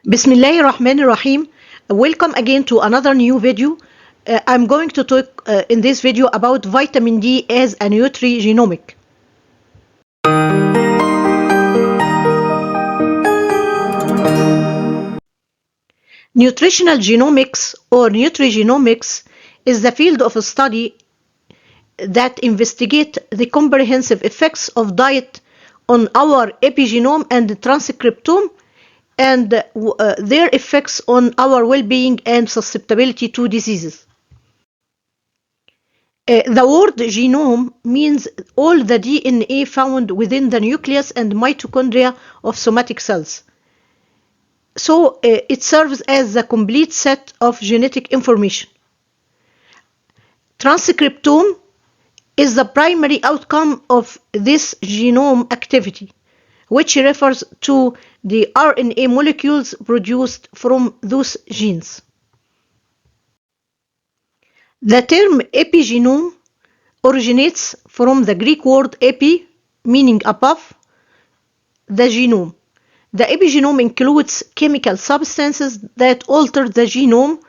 Bismillahirrahmanirrahim. Welcome again to another new video. I'm going to talk in this video about vitamin D as a nutrigenomic. Nutritional genomics or nutrigenomics is the field of study that investigates the comprehensive effects of diet on our epigenome and transcriptome and their effects on our well-being and susceptibility to diseases. The word genome means all the DNA found within the nucleus and mitochondria of somatic cells. So it serves as a complete set of genetic information. Transcriptome is the primary outcome of this genome activity, which refers to the RNA molecules produced from those genes. The term epigenome originates from the Greek word epi, meaning above, the genome. The epigenome includes chemical substances that alter the genome,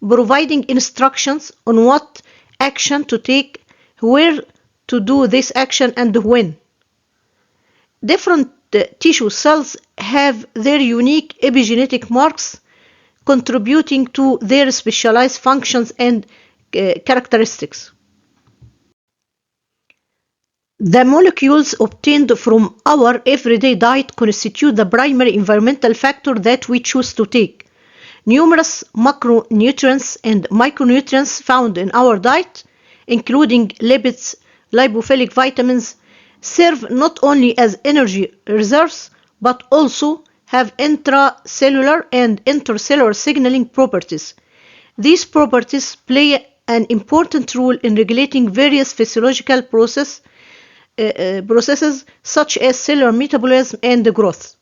providing instructions on what action to take, where to do this action, and when. Different tissue cells have their unique epigenetic marks, contributing to their specialized functions and characteristics. The molecules obtained from our everyday diet constitute the primary environmental factor that we choose to take. Numerous macronutrients and micronutrients found in our diet, including lipids, lipophilic vitamins, serve not only as energy reserves but also have intracellular and intercellular signaling properties. These properties play an important role in regulating various physiological processes such as cellular metabolism and growth.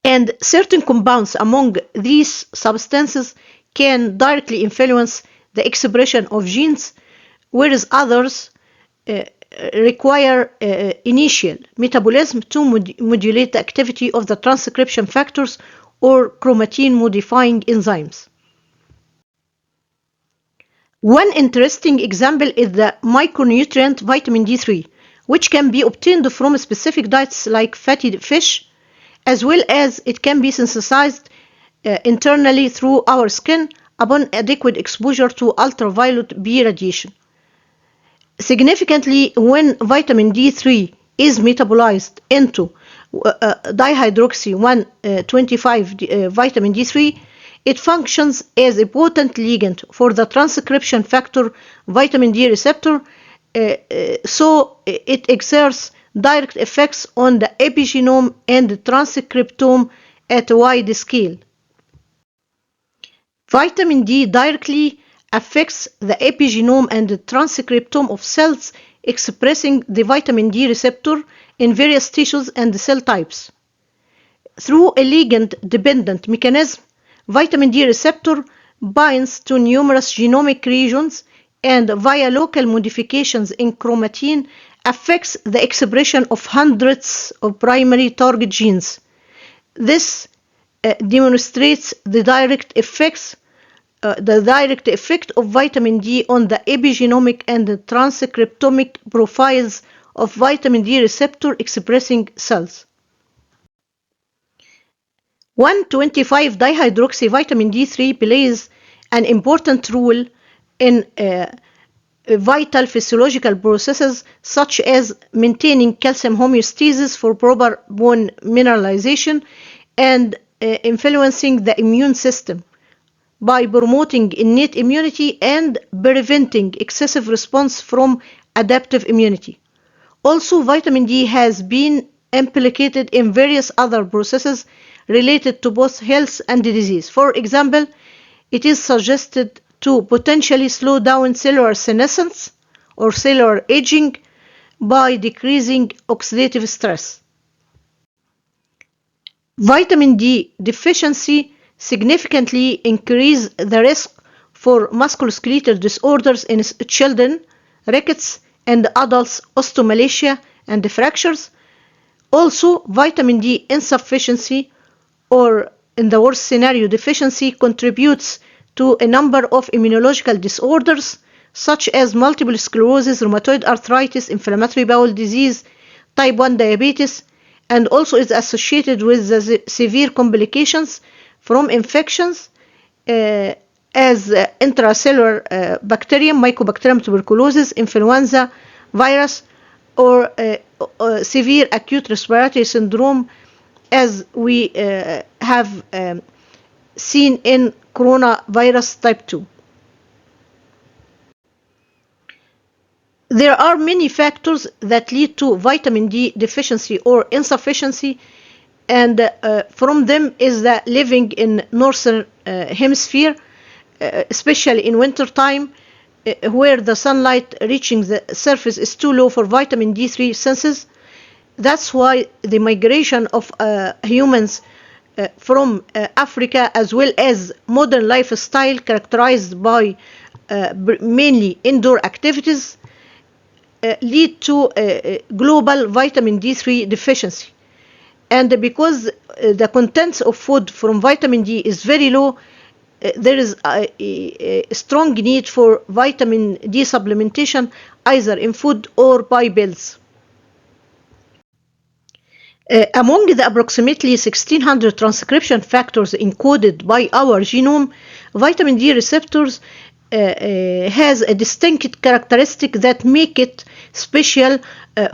And certain compounds among these substances can directly influence the expression of genes, whereas others require initial metabolism to modulate the activity of the transcription factors or chromatin modifying enzymes. One interesting example is the micronutrient vitamin D3, which can be obtained from specific diets like fatty fish, as well as it can be synthesized internally through our skin upon adequate exposure to ultraviolet B radiation. Significantly, when vitamin D3 is metabolized into dihydroxy 1,25 vitamin D3, it functions as a potent ligand for the transcription factor vitamin D receptor, so it exerts direct effects on the epigenome and the transcriptome at a wide scale. Vitamin D directly affects the epigenome and the transcriptome of cells expressing the vitamin D receptor in various tissues and cell types. Through a ligand-dependent mechanism, vitamin D receptor binds to numerous genomic regions and via local modifications in chromatin affects the expression of hundreds of primary target genes. This demonstrates the direct effect of vitamin D on the epigenomic and the transcriptomic profiles of vitamin D receptor expressing cells. 1,25 dihydroxy vitamin D3 plays an important role in vital physiological processes such as maintaining calcium homeostasis for proper bone mineralization and influencing the immune system by promoting innate immunity and preventing excessive response from adaptive immunity. Also, vitamin D has been implicated in various other processes related to both health and disease. For example, it is suggested to potentially slow down cellular senescence or cellular aging by decreasing oxidative stress. Vitamin D deficiency significantly increases the risk for musculoskeletal disorders in children, rickets, and adults, osteomalacia, and fractures. Also, vitamin D insufficiency or in the worst scenario, deficiency contributes to a number of immunological disorders such as multiple sclerosis, rheumatoid arthritis, inflammatory bowel disease, type 1 diabetes, and also is associated with the severe complications from infections as intracellular bacterium, Mycobacterium tuberculosis, influenza virus, or severe acute respiratory syndrome, as we have seen in coronavirus type 2. There are many factors that lead to vitamin D deficiency or insufficiency, and from them is that living in northern hemisphere, especially in winter time, where the sunlight reaching the surface is too low for vitamin D3 synthesis. That's why the migration of humans from Africa, as well as modern lifestyle characterized by mainly indoor activities, lead to global vitamin D3 deficiency. And because the contents of food from vitamin D is very low, there is a strong need for vitamin D supplementation either in food or by pills. Among the approximately 1600 transcription factors encoded by our genome, vitamin D receptors has a distinct characteristic that make it special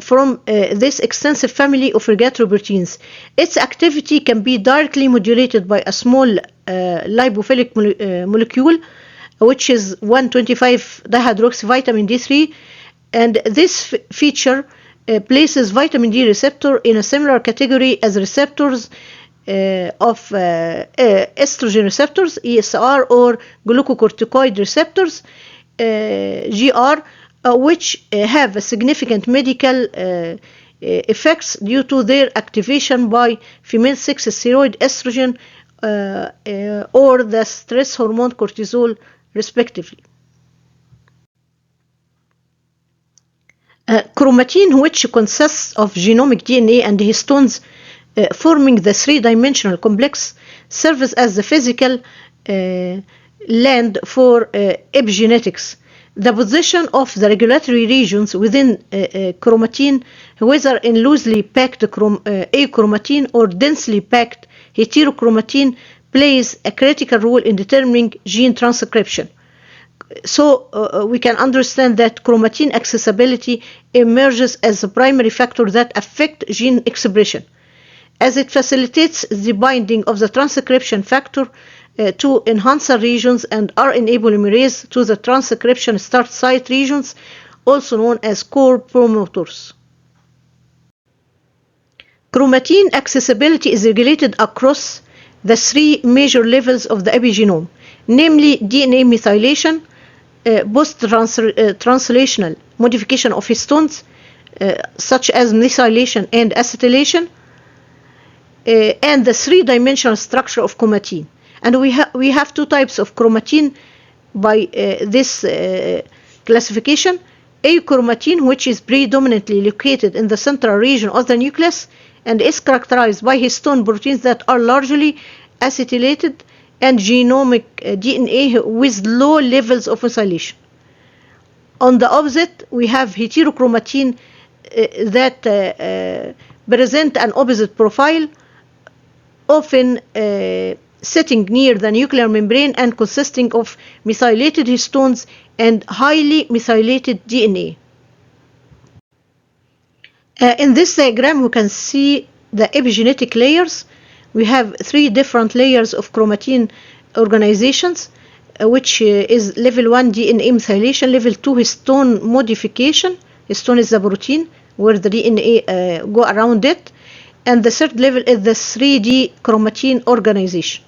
from this extensive family of regulatory proteins. Its activity can be directly modulated by a small lipophilic molecule, which is 1,25-dihydroxyvitamin D3, and this feature places vitamin D receptor in a similar category as receptors of estrogen receptors, ESR, or glucocorticoid receptors, GR, which have a significant medical effects due to their activation by female sex steroid estrogen or the stress hormone cortisol, respectively. Chromatin, which consists of genomic DNA and histones forming the three-dimensional complex, serves as the physical land for epigenetics. The position of the regulatory regions within chromatin, whether in loosely packed achromatin or densely packed heterochromatin, plays a critical role in determining gene transcription. So we can understand that chromatin accessibility emerges as the primary factor that affects gene expression, as it facilitates the binding of the transcription factor to enhancer regions and RNA polymerase to the transcription start site regions, also known as core promoters. Chromatin accessibility is regulated across the three major levels of the epigenome, namely DNA methylation, post-translational modification of histones, such as methylation and acetylation, and the three-dimensional structure of chromatin. And we have two types of chromatin by this classification: achromatin, which is predominantly located in the central region of the nucleus and is characterized by histone proteins that are largely acetylated, and genomic DNA with low levels of methylation. On the opposite, we have heterochromatin that present an opposite profile, often sitting near the nuclear membrane and consisting of methylated histones and highly methylated DNA. In this diagram, we can see the epigenetic layers. We have three different layers of chromatin organizations, which is level 1 DNA methylation, level 2 histone modification. Histone is the protein where the DNA go around it, and the third level is the 3D chromatin organization.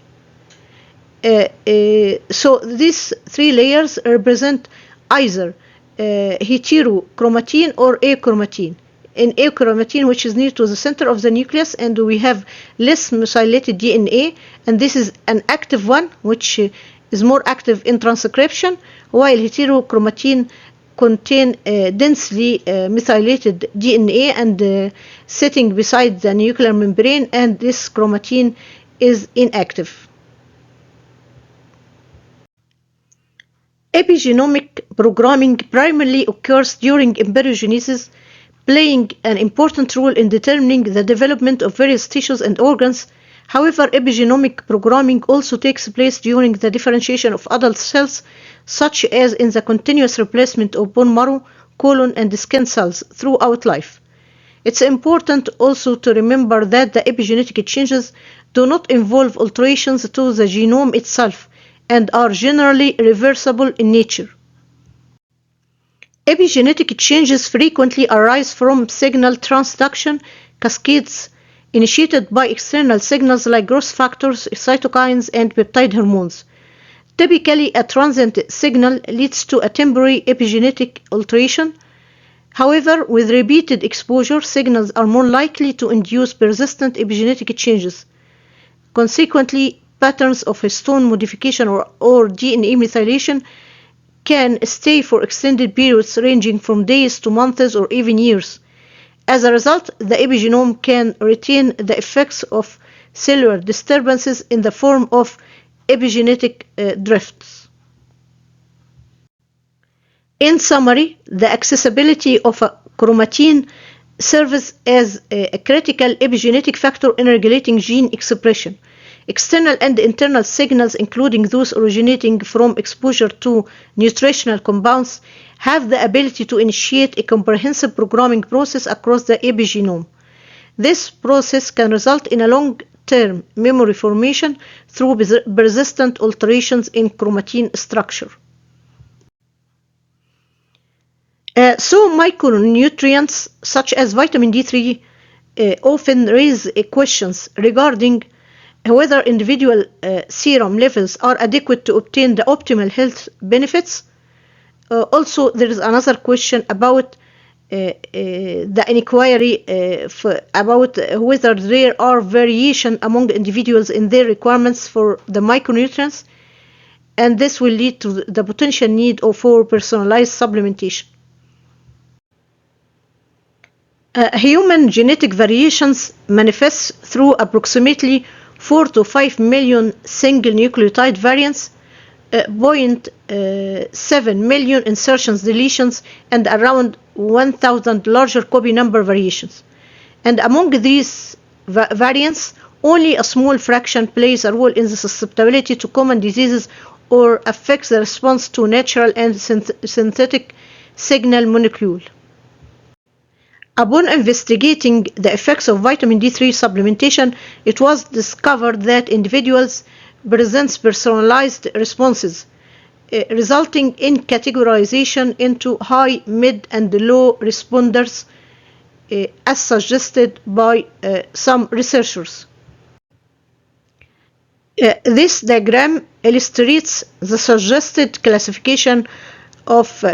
So these three layers represent either heterochromatin or achromatin. In achromatin, which is near to the center of the nucleus, and we have less methylated DNA, and this is an active one, which is more active in transcription, while heterochromatin contain densely methylated DNA and sitting beside the nuclear membrane, and this chromatin is inactive. Epigenomic programming primarily occurs during embryogenesis, playing an important role in determining the development of various tissues and organs. However, epigenomic programming also takes place during the differentiation of adult cells, such as in the continuous replacement of bone marrow, colon, and skin cells throughout life. It's important also to remember that the epigenetic changes do not involve alterations to the genome itself and are generally reversible in nature. Epigenetic changes frequently arise from signal transduction cascades initiated by external signals like growth factors, cytokines, and peptide hormones. Typically, a transient signal leads to a temporary epigenetic alteration. However, with repeated exposure, signals are more likely to induce persistent epigenetic changes. Consequently, patterns of histone modification or DNA methylation can stay for extended periods ranging from days to months or even years. As a result, the epigenome can retain the effects of cellular disturbances in the form of epigenetic drifts. In summary, the accessibility of a chromatin serves as a critical epigenetic factor in regulating gene expression. External and internal signals, including those originating from exposure to nutritional compounds, have the ability to initiate a comprehensive programming process across the epigenome. This process can result in a long-term memory formation through persistent alterations in chromatin structure. So micronutrients such as vitamin D3 often raise questions regarding whether individual serum levels are adequate to obtain the optimal health benefits. Also, there is another question about the inquiry about whether there are variation among individuals in their requirements for the micronutrients, and this will lead to the potential need for personalized supplementation. Human genetic variations manifest through approximately 4 to 5 million single nucleotide variants, 0.7 million insertions, deletions, and around 1,000 larger copy number variations. And among these variants, only a small fraction plays a role in the susceptibility to common diseases or affects the response to natural and synthetic signal molecule. Upon investigating the effects of vitamin D3 supplementation, it was discovered that individuals present personalized responses, resulting in categorization into high, mid, and low responders, as suggested by some researchers. This diagram illustrates the suggested classification of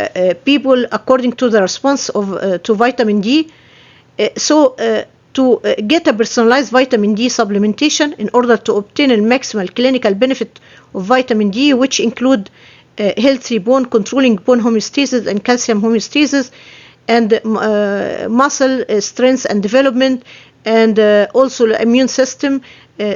people according to the response to vitamin D. To get a personalized vitamin D supplementation in order to obtain a maximal clinical benefit of vitamin D, which include healthy bone, controlling bone homeostasis and calcium homeostasis, and muscle strength and development, and also the immune system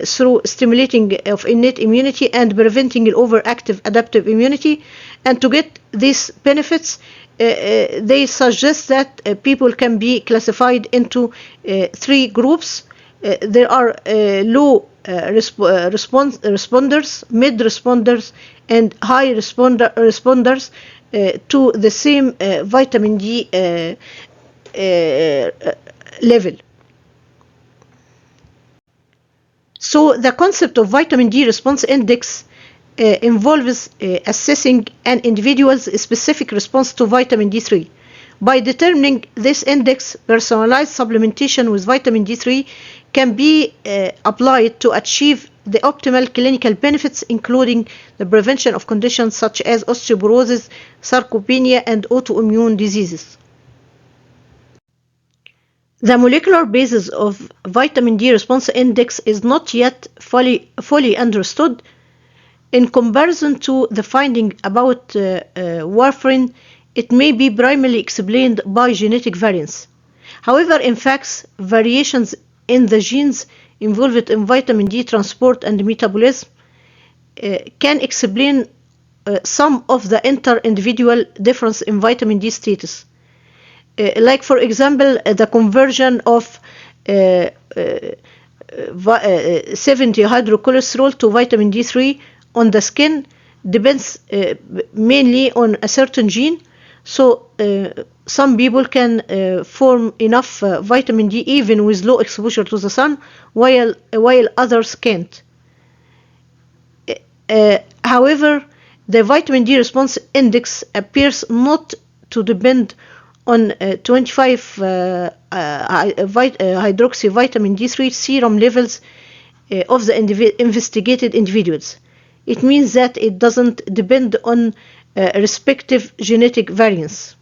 through stimulating of innate immunity and preventing overactive adaptive immunity. And to get these benefits, they suggest that people can be classified into 3 groups. There are low responders, mid responders, and high responders to the same vitamin D level. So the concept of vitamin D response index involves assessing an individual's specific response to vitamin D3. By determining this index, personalized supplementation with vitamin D3 can be applied to achieve the optimal clinical benefits, including the prevention of conditions such as osteoporosis, sarcopenia, and autoimmune diseases. The molecular basis of vitamin D response index is not yet fully understood. In comparison to the finding about warfarin, it may be primarily explained by genetic variants. However, in fact, variations in the genes involved in vitamin D transport and metabolism can explain some of the inter-individual difference in vitamin D status. Like for example, the conversion of 70 hydrocholesterol to vitamin D3 on the skin depends mainly on a certain gene. So some people can form enough vitamin D even with low exposure to the sun, while others can't. However, the vitamin D response index appears not to depend on 25 hydroxy vitamin D3 serum levels of the investigated individuals. It means that it doesn't depend on respective genetic variants.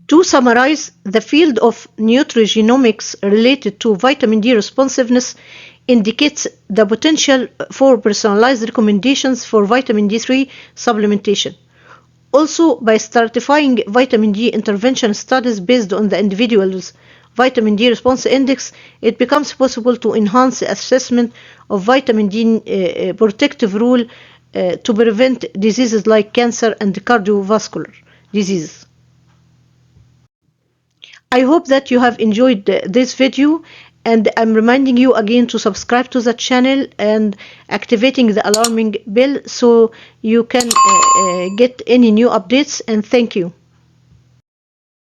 To summarize, the field of nutrigenomics related to vitamin D responsiveness indicates the potential for personalized recommendations for vitamin D3 supplementation. Also, by stratifying vitamin D intervention studies based on the individual's vitamin D response index, it becomes possible to enhance the assessment of vitamin D protective role to prevent diseases like cancer and cardiovascular diseases. I hope that you have enjoyed this video, and I'm reminding you again to subscribe to the channel and activating the alarming bell so you can get any new updates, and thank you.